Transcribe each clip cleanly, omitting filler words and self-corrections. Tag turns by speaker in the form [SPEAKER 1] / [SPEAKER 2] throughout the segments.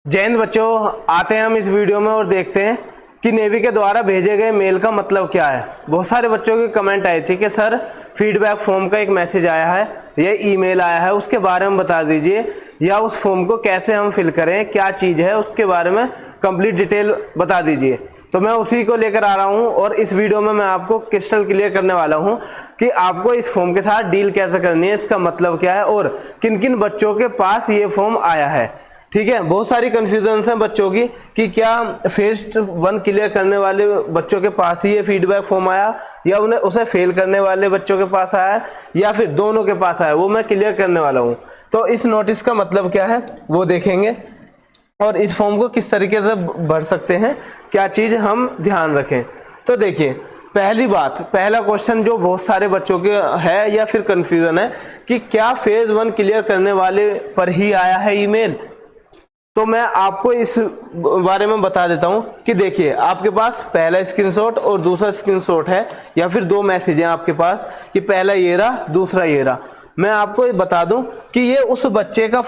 [SPEAKER 1] जय हिंद बच्चों, आते हैं हम इस वीडियो में और देखते हैं कि नेवी के द्वारा भेजे गए मेल का मतलब क्या है। बहुत सारे बच्चों की कमेंट आई थी कि सर फीडबैक फॉर्म का एक मैसेज आया है, ये ईमेल आया है, उसके बारे में बता दीजिए, या उस फॉर्म को कैसे हम फिल करें, क्या चीज़ है, उसके बारे में कंप्लीट डिटेल बता दीजिए। तो मैं उसी को लेकर आ रहा हूं और इस वीडियो में मैं आपको क्रिस्टल क्लियर करने वाला हूं कि आपको इस फॉर्म के साथ डील कैसे करनी है, इसका मतलब क्या है और किन किन बच्चों के पास ये फॉर्म आया है। ठीक है, बहुत सारी कंफ्यूजन है बच्चों की कि क्या फेज 1 क्लियर करने वाले बच्चों के पास ही ये फीडबैक फॉर्म आया या उसे फेल करने वाले बच्चों के पास आया या फिर दोनों के पास आया, वो मैं क्लियर करने वाला हूँ। तो इस नोटिस का मतलब क्या है वो देखेंगे और इस फॉर्म को किस तरीके से भर सकते हैं, क्या चीज़ हम ध्यान रखें। तो देखिए, पहली बात, पहला क्वेश्चन जो बहुत सारे बच्चों के है या फिर कंफ्यूजन है कि क्या फेज 1 क्लियर करने वाले पर ही आया है ईमेल। तो मैं आपको इस बारे में बता देता हूं कि देखिए, आपके पास पहला स्क्रीनशॉट और दूसरा स्क्रीनशॉट है या फिर दो मैसेज हैं आपके पास कि पहला ये रहा, दूसरा ये रहा। मैं आपको ये बता दूं कि ये उस बच्चे का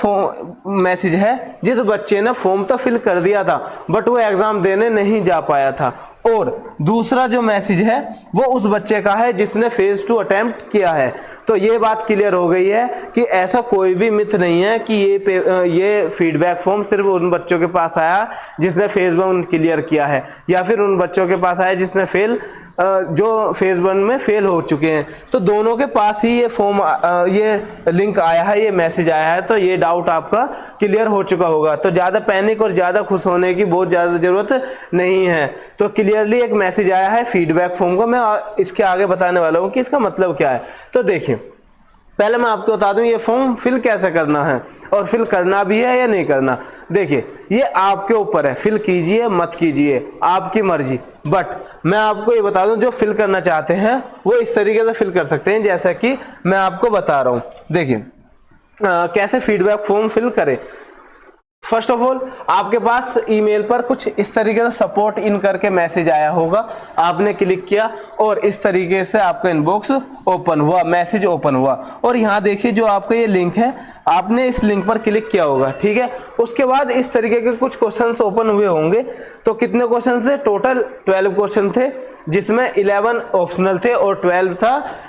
[SPEAKER 1] मैसेज है जिस बच्चे ने फॉर्म तो फिल कर दिया था बट वो एग्जाम देने नहीं जा पाया था, और दूसरा जो मैसेज है वो उस बच्चे का है जिसने फेज 2 अटेम्प्ट किया है। तो ये बात क्लियर हो गई है कि ऐसा कोई भी मिथ नहीं है कि ये फीडबैक फॉर्म सिर्फ उन बच्चों के पास आया जिसने फेज 1 क्लियर किया है या फिर उन बच्चों के पास आया जिसने जो फेज 1 में फेल हो चुके हैं। तो दोनों के पास ही ये फॉर्म, ये लिंक आया है, ये मैसेज आया है। तो ये डाउट आपका क्लियर हो चुका होगा। तो ज़्यादा पैनिक और ज़्यादा खुश होने की बहुत ज़्यादा ज़रूरत नहीं है। तो क्लियरली एक मैसेज आया है फीडबैक फॉर्म का, मैं इसके आगे बताने वाला हूँ कि इसका मतलब क्या है। तो देखिए, पहले मैं आपको बता दूं ये फॉर्म फिल कैसे करना है और फिल करना भी है या नहीं करना। देखिए, ये आपके ऊपर है, फिल कीजिए मत कीजिए, आपकी मर्जी। बट मैं आपको ये बता दूं, जो फिल करना चाहते हैं वो इस तरीके से फिल कर सकते हैं जैसा कि मैं आपको बता रहा हूं। देखिए, कैसे फीडबैक फॉर्म फिल करें। फर्स्ट ऑफ ऑल, आपके पास ईमेल पर कुछ इस तरीके से सपोर्ट इन करके मैसेज आया होगा, आपने क्लिक किया और इस तरीके से आपका इनबॉक्स ओपन हुआ, मैसेज ओपन हुआ। और यहाँ देखिए, जो आपका ये लिंक है, आपने इस लिंक पर क्लिक किया होगा। ठीक है, उसके बाद इस तरीके के कुछ क्वेश्चंस ओपन हुए होंगे। तो कितने क्वेश्चन थे? टोटल 12 क्वेश्चन थे, जिसमें 11 ऑप्शनल थे और 12 था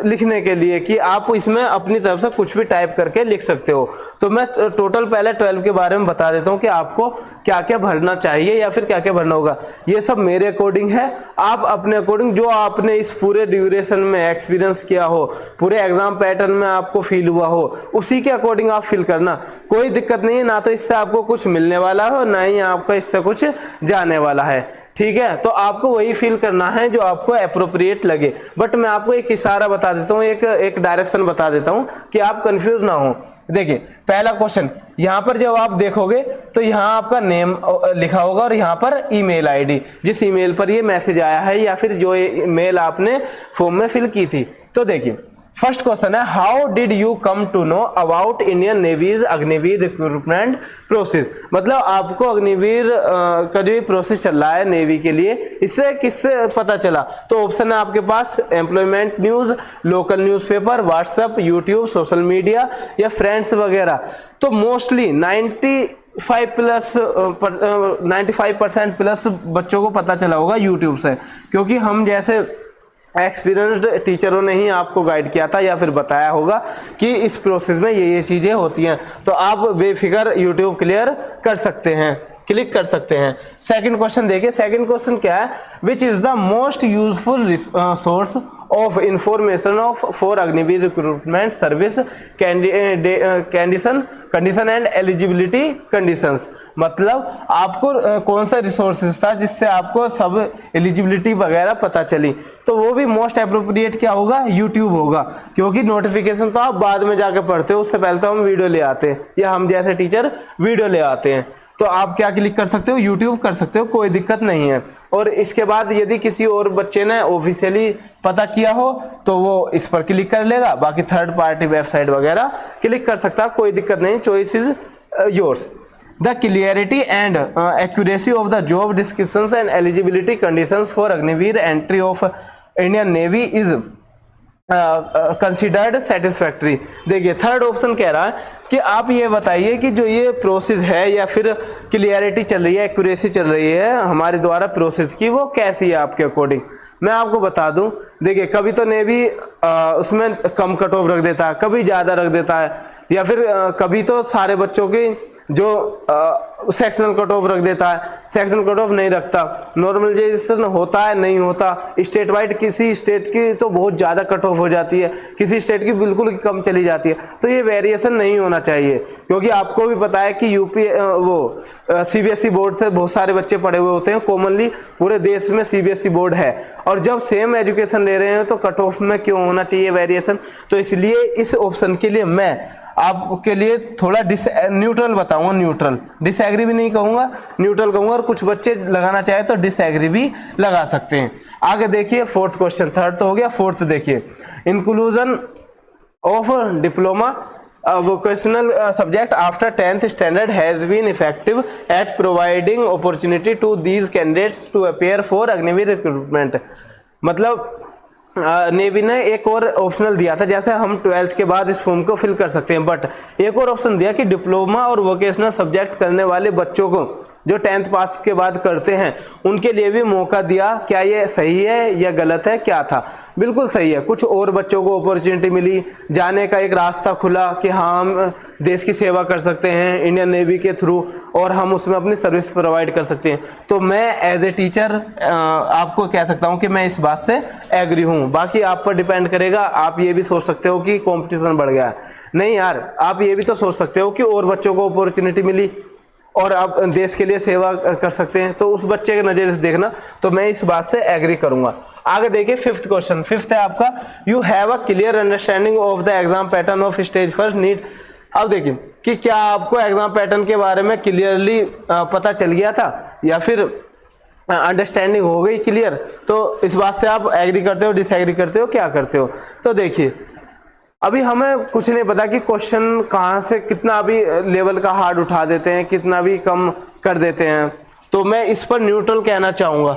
[SPEAKER 1] लिखने के लिए कि आप इसमें अपनी तरफ से कुछ भी टाइप करके लिख सकते हो। तो मैं टोटल पहले 12 के बारे में बता देता हूँ कि आपको क्या क्या भरना चाहिए या फिर क्या क्या भरना होगा। ये सब मेरे अकॉर्डिंग है, आप अपने अकॉर्डिंग जो आपने इस पूरे ड्यूरेशन में एक्सपीरियंस किया हो, पूरे एग्जाम पैटर्न में आपको फील हुआ हो, उसी के अकॉर्डिंग आप फिल करना। कोई दिक्कत नहीं है, ना तो इससे आपको कुछ मिलने वाला हो, ना ही आपका इससे कुछ जाने वाला है। ठीक है, तो आपको वही फील करना है जो आपको एप्रोप्रिएट लगे। बट मैं आपको एक इशारा बता देता हूँ, एक डायरेक्शन बता देता हूँ कि आप कंफ्यूज ना हो। देखिए, पहला क्वेश्चन, यहाँ पर जब आप देखोगे तो यहाँ आपका नेम लिखा होगा और यहाँ पर ईमेल आईडी, जिस ईमेल पर ये मैसेज आया है या फिर जो मेल आपने फॉर्म में फिल की थी। तो देखिए, फर्स्ट क्वेश्चन है, how did you come to know about Indian Navy's Agniveer recruitment process. मतलब आपको अग्निवीर का जो प्रोसेस चल रहा है नेवी के लिए, इससे किससे पता चला। तो ऑप्शन है आपके पास employment news, local newspaper, WhatsApp, YouTube, social media या फ्रेंड्स वगैरह। तो मोस्टली 95% प्लस बच्चों को पता चला होगा यूट्यूब से, क्योंकि हम जैसे एक्सपीरियंस्ड टीचरों ने ही आपको गाइड किया था या फिर बताया होगा कि इस प्रोसेस में ये चीजें होती हैं। तो आप बेफिक्र यूट्यूब क्लियर कर सकते हैं, क्लिक कर सकते हैं। सेकंड क्वेश्चन देखिए, सेकंड क्वेश्चन क्या है, which is the most useful source of information for Agniveer recruitment service condition and eligibility conditions. मतलब आपको कौन सा रिसोर्सेज था जिससे आपको सब एलिजिबिलिटी वगैरह पता चली। तो वो भी मोस्ट अप्रोप्रिएट क्या होगा, यूट्यूब होगा, क्योंकि नोटिफिकेशन तो आप बाद में जाके पढ़ते हो, उससे पहले तो हम वीडियो ले आते हैं या हम जैसे टीचर वीडियो ले आते हैं। तो आप क्या क्लिक कर सकते हो, यूट्यूब कर सकते हो, कोई दिक्कत नहीं है। और इसके बाद यदि किसी और बच्चे ने ऑफिशियली पता किया हो तो वो इस पर क्लिक कर लेगा, बाकी थर्ड पार्टी वेबसाइट वगैरह क्लिक कर सकता है, कोई दिक्कत नहीं, choice is yours. The clarity and accuracy of the job descriptions and eligibility conditions for Agniveer entry of Indian Navy is considered satisfactory. देखिए थर्ड ऑप्शन कह रहा है कि आप ये बताइए कि जो ये प्रोसेस है या फिर क्लियरिटी चल रही है, एक्यूरेसी चल रही है हमारे द्वारा प्रोसेस की, वो कैसी है आपके अकॉर्डिंग। मैं आपको बता दूं, देखिए कभी तो नेवी उसमें कम कट ऑफ रख देता है, कभी ज़्यादा रख देता है, या फिर कभी तो सारे बच्चों की जो सेक्शनल कट ऑफ रख देता है, सेक्शनल कट ऑफ नहीं रखता, नॉर्मलाइजेशन होता है नहीं होता, स्टेट वाइड किसी स्टेट की तो बहुत ज़्यादा कट ऑफ हो जाती है, किसी स्टेट की बिल्कुल कम चली जाती है। तो ये वेरिएशन नहीं होना चाहिए, क्योंकि आपको भी पता है कि यूपी सीबीएसई बोर्ड से बहुत सारे बच्चे पढ़े हुए होते हैं, कॉमनली पूरे देश में सीबीएसई बोर्ड है, और जब सेम एजुकेशन ले रहे हैं तो कट ऑफ में क्यों होना चाहिए वेरिएशन। तो इसलिए इस ऑप्शन के लिए मैं आपके लिए थोड़ा न्यूट्रल बताऊंगा, न्यूट्रल, डिसएग्री भी नहीं कहूंगा, न्यूट्रल कहूंगा, और कुछ बच्चे लगाना चाहे तो डिसएग्री भी लगा सकते हैं। आगे देखिए फोर्थ क्वेश्चन, थर्ड तो हो गया, फोर्थ देखिए, inclusion of diploma vocational subject after 10th standard has been effective at providing opportunity to these candidates to appear for Agniveer recruitment. मतलब नेवी ने एक और ऑप्शनल दिया था, जैसे हम 12th के बाद इस फॉर्म को फिल कर सकते हैं, बट एक और ऑप्शन दिया कि डिप्लोमा और वोकेशनल सब्जेक्ट करने वाले बच्चों को जो 10th पास के बाद करते हैं उनके लिए भी मौका दिया। क्या ये सही है या गलत है, क्या था? बिल्कुल सही है। कुछ और बच्चों को अपॉर्चुनिटी मिली, जाने का एक रास्ता खुला कि हाँ हम देश की सेवा कर सकते हैं इंडियन नेवी के थ्रू, और हम उसमें अपनी सर्विस प्रोवाइड कर सकते हैं। तो मैं एज ए टीचर आपको कह सकता हूँ कि मैं इस बात से एग्री हूँ। बाकी आप पर डिपेंड करेगा, आप ये भी सोच सकते हो कि कॉम्पिटिशन बढ़ गया है, नहीं यार, आप ये भी तो सोच सकते हो कि और बच्चों को अपॉर्चुनिटी मिली और आप देश के लिए सेवा कर सकते हैं, तो उस बच्चे के नज़रिए से देखना, तो मैं इस बात से एग्री करूंगा। आगे देखिए फिफ्थ क्वेश्चन, फिफ्थ है आपका, you have a clear understanding of the exam pattern of stage first neat. अब देखिए कि क्या आपको एग्जाम पैटर्न के बारे में क्लियरली पता चल गया था या फिर अंडरस्टैंडिंग हो गई क्लियर, तो इस बात से आप एग्री करते हो, डिसएग्री करते हो, क्या करते हो। तो देखिए अभी हमें कुछ नहीं पता कि क्वेश्चन कहाँ से कितना भी लेवल का हार्ड उठा देते हैं, कितना भी कम कर देते हैं, तो मैं इस पर न्यूट्रल कहना चाहूँगा।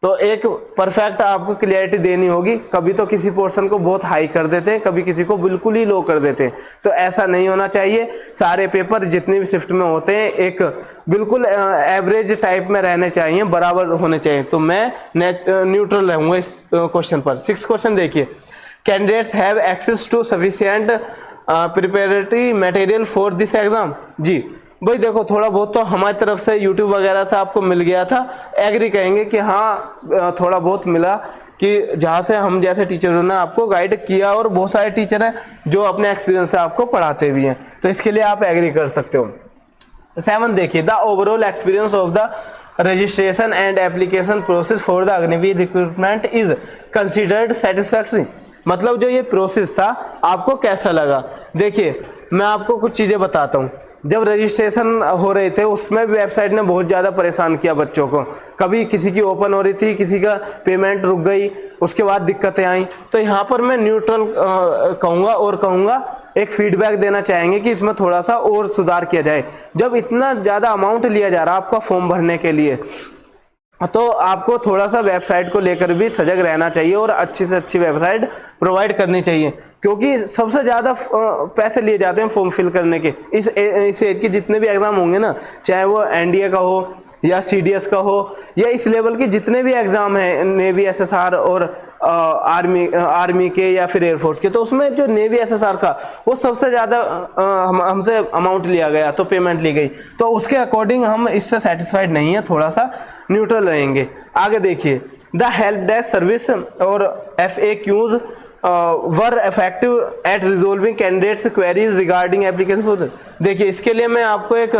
[SPEAKER 1] तो एक परफेक्ट आपको क्लियरिटी देनी होगी, कभी तो किसी पोर्शन को बहुत हाई कर देते हैं, कभी किसी को बिल्कुल ही लो कर देते हैं, तो ऐसा नहीं होना चाहिए। सारे पेपर जितने भी शिफ्ट में होते हैं एक बिल्कुल एवरेज टाइप में रहने चाहिए, बराबर होने चाहिए। तो मैं न्यूट्रल रहूँगा इस क्वेश्चन पर। 6th क्वेश्चन देखिए, candidates have access to sufficient preparatory material for this exam. जी भाई देखो, थोड़ा बहुत तो हमारी तरफ से यूट्यूब वगैरह से आपको मिल गया था, एग्री कहेंगे कि हाँ थोड़ा बहुत मिला, कि जहाँ से हम जैसे टीचरों ने आपको गाइड किया, और बहुत सारे टीचर हैं जो अपने एक्सपीरियंस से आपको पढ़ाते भी हैं, तो इसके लिए आप एग्री कर सकते हो। 7 देखिए, the overall experience of the registration and application process for the Agniveer recruitment is considered satisfactory. मतलब जो ये प्रोसेस था आपको कैसा लगा। देखिए मैं आपको कुछ चीज़ें बताता हूँ। जब रजिस्ट्रेशन हो रहे थे उसमें भी वेबसाइट ने बहुत ज़्यादा परेशान किया बच्चों को, कभी किसी की ओपन हो रही थी, किसी का पेमेंट रुक गई, उसके बाद दिक्कतें आई। तो यहाँ पर मैं न्यूट्रल कहूँगा, और कहूँगा एक फीडबैक देना चाहेंगे कि इसमें थोड़ा सा और सुधार किया जाए। जब इतना ज़्यादा अमाउंट लिया जा रहा है आपका फॉर्म भरने के लिए, तो आपको थोड़ा सा वेबसाइट को लेकर भी सजग रहना चाहिए और अच्छी से अच्छी वेबसाइट प्रोवाइड करनी चाहिए, क्योंकि सबसे ज़्यादा पैसे लिए जाते हैं फॉर्म फिल करने के। इस एज के जितने भी एग्ज़ाम होंगे ना, चाहे वो एनडीए का हो या सीडीएस का हो या इस लेवल के जितने भी एग्ज़ाम हैं, नेवी एसएसआर और आर्मी के या फिर एयरफोर्स के, तो उसमें जो नेवी एसएसआर का वो सबसे ज़्यादा हमसे अमाउंट लिया गया, तो पेमेंट ली गई, तो उसके अकॉर्डिंग हम इससे सेटिस्फाइड नहीं है, थोड़ा सा न्यूट्रल रहेंगे। आगे देखिए, द हेल्प डेस्क सर्विस और FAQs वर effective eight resolving candidates queries regarding application. देखिए इसके लिए मैं आपको एक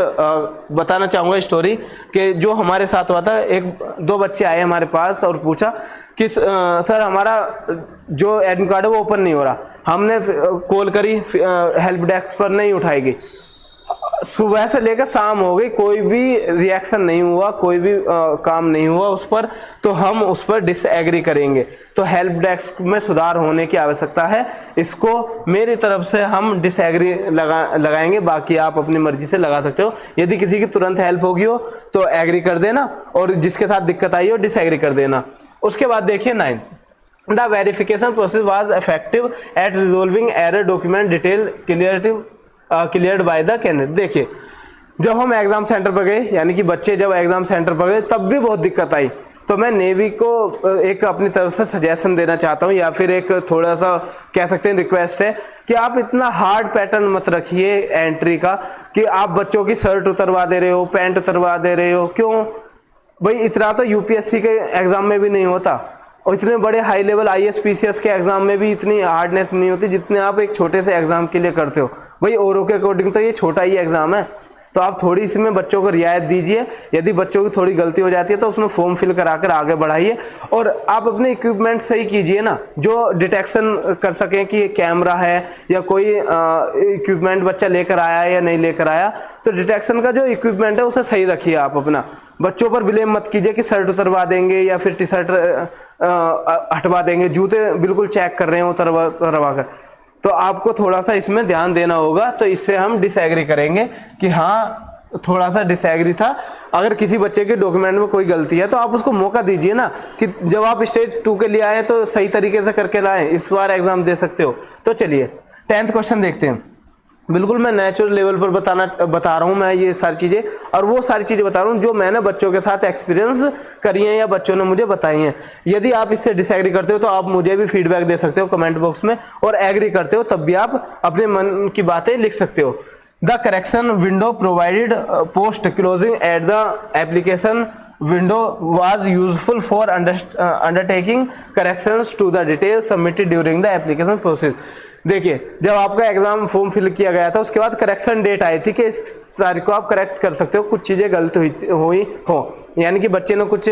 [SPEAKER 1] बताना चाहूँगा स्टोरी, कि जो हमारे साथ हुआ था। 1-2 बच्चे आए हमारे पास और पूछा कि सर हमारा जो एडमिट कार्ड है वो ओपन नहीं हो रहा। हमने कॉल करी, हेल्प डेस्क पर नहीं उठाई गई, सुबह से लेकर शाम हो गई, कोई भी रिएक्शन नहीं हुआ, कोई भी काम नहीं हुआ उस पर, तो हम उस पर डिसएग्री करेंगे। तो हेल्प डेस्क में सुधार होने की आवश्यकता है, इसको मेरी तरफ से हम डिसएग्री लगाएंगे। बाकी आप अपनी मर्जी से लगा सकते हो। यदि किसी की तुरंत हेल्प होगी हो तो एग्री कर देना, और जिसके साथ दिक्कत आई हो डिसएग्री कर देना। उसके बाद देखिए 9 the verification process was effective eight resolving error document detail cleared by the candidate. देखिए, जब हम एग्जाम सेंटर पर गए, यानी कि बच्चे जब एग्जाम सेंटर पर गए तब भी बहुत दिक्कत आई। तो मैं नेवी को एक अपनी तरफ से सजेशन देना चाहता हूँ, या फिर एक थोड़ा सा कह सकते हैं रिक्वेस्ट है कि आप इतना हार्ड पैटर्न मत रखिए एंट्री का कि आप बच्चों की शर्ट उतरवा दे रहे हो, पैंट उतरवा दे रहे हो। क्यों भाई, इतना तो यूपीएससी के एग्जाम में भी नहीं होता, और इतने बड़े हाई लेवल आईएएस पीसीएस के एग्जाम में भी इतनी हार्डनेस नहीं होती जितने आप एक छोटे से एग्जाम के लिए करते हो। भाई औरों के अकॉर्डिंग तो ये छोटा ही एग्जाम है, तो आप थोड़ी इसमें बच्चों को रियायत दीजिए। यदि बच्चों की थोड़ी गलती हो जाती है तो उसमें फॉर्म फिल कराकर आगे बढ़ाइए, और आप अपने इक्विपमेंट सही कीजिए ना, जो डिटेक्शन कर सकें कि कैमरा है या कोई इक्विपमेंट बच्चा लेकर आया है या नहीं लेकर आया। तो डिटेक्शन का जो इक्विपमेंट है उसे सही रखिए। आप अपना बच्चों पर ब्लेम मत कीजिए कि शर्ट उतरवा देंगे या फिर टी शर्ट हटवा देंगे, जूते बिल्कुल चेक कर रहे हैं उतरवा कर। तो आपको थोड़ा सा इसमें ध्यान देना होगा। तो इससे हम डिसएग्री करेंगे कि हाँ थोड़ा सा डिसएग्री था। अगर किसी बच्चे के डॉक्यूमेंट में कोई गलती है तो आप उसको मौका दीजिए ना, कि जब आप स्टेज 2 के लिए आए तो सही तरीके से करके लाएं, इस बार एग्जाम दे सकते हो। तो चलिए 10th क्वेश्चन देखते हैं। बिल्कुल मैं नेचुरल लेवल पर बता रहा हूँ मैं ये सारी चीज़ें, और वो सारी चीज़ें बता रहा हूँ जो मैंने बच्चों के साथ एक्सपीरियंस करी हैं या बच्चों ने मुझे बताई हैं। यदि आप इससे डिसएग्री करते हो तो आप मुझे भी फीडबैक दे सकते हो कमेंट बॉक्स में, और एग्री करते हो तब भी आप अपने मन की बातें लिख सकते हो। The correction window provided post closing at the application window was useful for undertaking corrections to the details submitted during the application process। देखिए, जब आपका एग्जाम फॉर्म फिल किया गया था उसके बाद करेक्शन डेट आई थी कि इस तारीख को आप करेक्ट कर सकते हो, कुछ चीज़ें गलत हुई हो, यानी कि बच्चे ने कुछ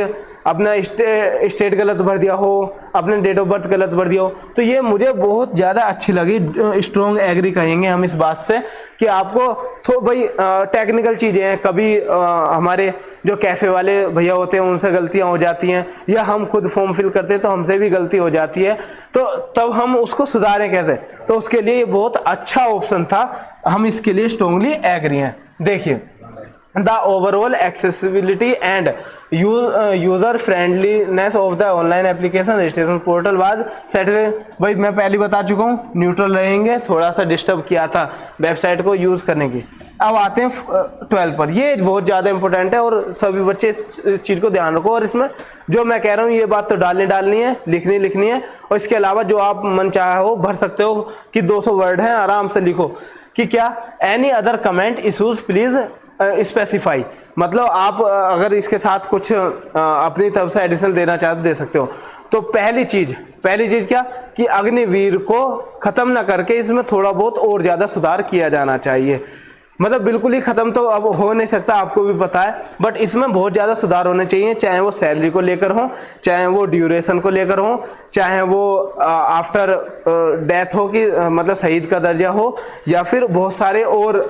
[SPEAKER 1] अपना स्टेट गलत भर दिया हो, अपने डेट ऑफ बर्थ गलत भर दिया हो। तो ये मुझे बहुत ज़्यादा अच्छी लगी, स्ट्रॉन्ग एग्री कहेंगे हम इस बात से कि आपको तो भाई टेक्निकल चीज़ें हैं, कभी हमारे जो कैफ़े वाले भैया होते हैं उनसे गलतियां हो जाती हैं, या हम खुद फॉर्म फिल करते हैं तो हमसे भी गलती हो जाती है, तो तब हम उसको सुधारें कैसे। तो उसके लिए ये बहुत अच्छा ऑप्शन था, हम इसके लिए स्ट्रांगली एग्री हैं। देखिए, the overall accessibility and user friendliness of the online application registration portal was satisfied. भाई मैं पहले बता चुका हूँ, न्यूट्रल रहेंगे, थोड़ा सा डिस्टर्ब किया था वेबसाइट को यूज करने की। अब आते हैं 12 पर, ये बहुत ज़्यादा इंपॉर्टेंट है और सभी बच्चे इस चीज़ को ध्यान रखो। और इसमें जो मैं कह रहा हूँ ये बात तो डालनी है, लिखनी है, और इसके अलावा जो आप मन चाहे हो भर सकते हो कि 200 वर्ड हैं, आराम से लिखो कि क्या any other comment issues please specify. मतलब आप अगर इसके साथ कुछ अपनी तरफ से एडिशनल देना चाहते दे सकते हो। तो पहली चीज क्या कि अग्निवीर को खत्म ना करके इसमें थोड़ा बहुत और ज्यादा सुधार किया जाना चाहिए। मतलब बिल्कुल ही खत्म तो अब हो नहीं सकता, आपको भी पता है, बट इसमें बहुत ज़्यादा सुधार होने चाहिए, चाहे वो सैलरी को लेकर हो, चाहे वो ड्यूरेशन को लेकर हो, चाहे वो आफ्टर डेथ हो कि मतलब शहीद का दर्जा हो, या फिर बहुत सारे और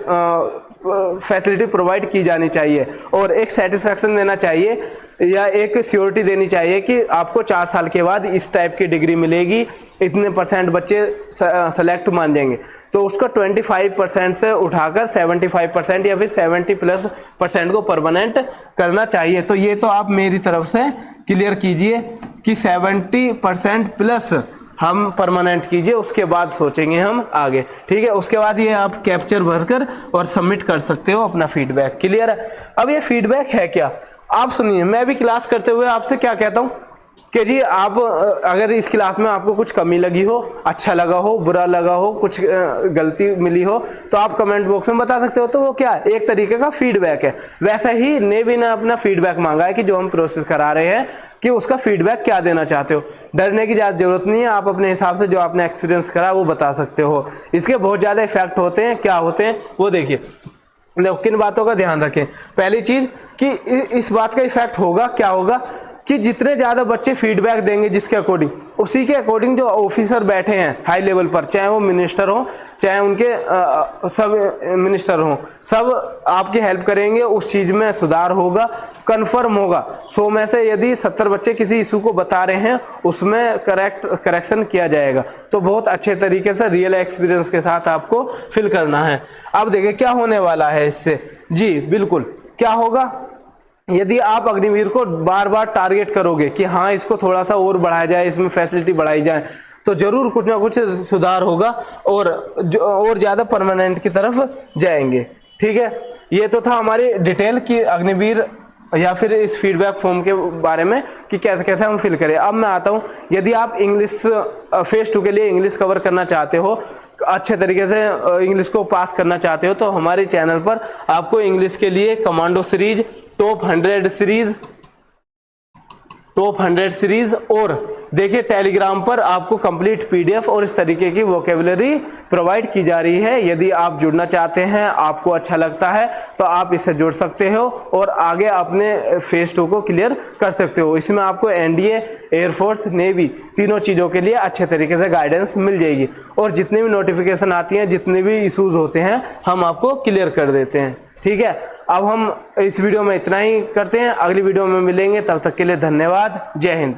[SPEAKER 1] फैसिलिटी प्रोवाइड की जानी चाहिए, और एक सेटिस्फैक्शन देना चाहिए या एक श्योरिटी देनी चाहिए कि आपको 4 साल के बाद इस टाइप की डिग्री मिलेगी, इतने % बच्चे सेलेक्ट मान जाएंगे। तो उसको 25% से उठाकर 75% या फिर 70+% को परमानेंट करना चाहिए। तो ये तो आप मेरी तरफ से क्लियर कीजिए कि 70% प्लस हम परमानेंट कीजिए, उसके बाद सोचेंगे हम आगे, ठीक है। उसके बाद ये आप कैप्चर भरकर और सबमिट कर सकते हो अपना फीडबैक। क्लियर है। अब ये फीडबैक है क्या, आप सुनिए। मैं भी क्लास करते हुए आपसे क्या कहता हूँ कि जी आप अगर इस क्लास में आपको कुछ कमी लगी हो, अच्छा लगा हो, बुरा लगा हो, कुछ गलती मिली हो, तो आप कमेंट बॉक्स में बता सकते हो। तो वो क्या है, एक तरीके का फीडबैक है। वैसे ही नेवी ने अपना फीडबैक मांगा है कि जो हम प्रोसेस करा रहे हैं कि उसका फीडबैक क्या देना चाहते हो। डरने की ज़्यादा जरूरत नहीं है, आप अपने हिसाब से जो आपने एक्सपीरियंस करा वो बता सकते हो। इसके बहुत ज़्यादा इफेक्ट होते हैं, क्या होते हैं वो देखिए। किन बातों का ध्यान रखें। पहली चीज़ कि इस बात का इफेक्ट होगा, क्या होगा कि जितने ज़्यादा बच्चे फीडबैक देंगे जिसके अकॉर्डिंग, उसी के अकॉर्डिंग जो ऑफिसर बैठे हैं हाई लेवल पर, चाहे वो मिनिस्टर हो, चाहे उनके सब मिनिस्टर हो, सब आपकी हेल्प करेंगे, उस चीज़ में सुधार होगा, कन्फर्म होगा। 100 में से यदि 70 बच्चे किसी इशू को बता रहे हैं उसमें करेक्शन किया जाएगा। तो बहुत अच्छे तरीके से रियल एक्सपीरियंस के साथ आपको फिल करना है। अब देखिए क्या होने वाला है इससे। जी बिल्कुल, क्या होगा यदि आप अग्निवीर को बार बार टारगेट करोगे कि हाँ इसको थोड़ा सा और बढ़ाया जाए, इसमें फैसिलिटी बढ़ाई जाए, तो जरूर कुछ ना कुछ सुधार होगा और ज़्यादा परमानेंट की तरफ जाएंगे। ठीक है, ये तो था हमारी डिटेल कि अग्निवीर या फिर इस फीडबैक फॉर्म के बारे में कि कैसे कैसे हम फिल करें। अब मैं आता हूँ, यदि आप इंग्लिश फेज 2 के लिए इंग्लिश कवर करना चाहते हो, अच्छे तरीके से इंग्लिश को पास करना चाहते हो, तो हमारे चैनल पर आपको इंग्लिश के लिए कमांडो सीरीज, टॉप 100 सीरीज और देखिए टेलीग्राम पर आपको कंप्लीट पीडीएफ और इस तरीके की वोकेबलरी प्रोवाइड की जा रही है। यदि आप जुड़ना चाहते हैं, आपको अच्छा लगता है, तो आप इससे जुड़ सकते हो और आगे अपने फेज 2 को क्लियर कर सकते हो। इसमें आपको एनडीए, एयरफोर्स, नेवी तीनों चीज़ों के लिए अच्छे तरीके से गाइडेंस मिल जाएगी और जितनी भी नोटिफिकेशन आती हैं, जितने भी इशूज़ होते हैं, हम आपको क्लियर कर देते हैं। ठीक है, अब हम इस वीडियो में इतना ही करते हैं, अगली वीडियो में मिलेंगे, तब तक के लिए धन्यवाद। जय हिंद।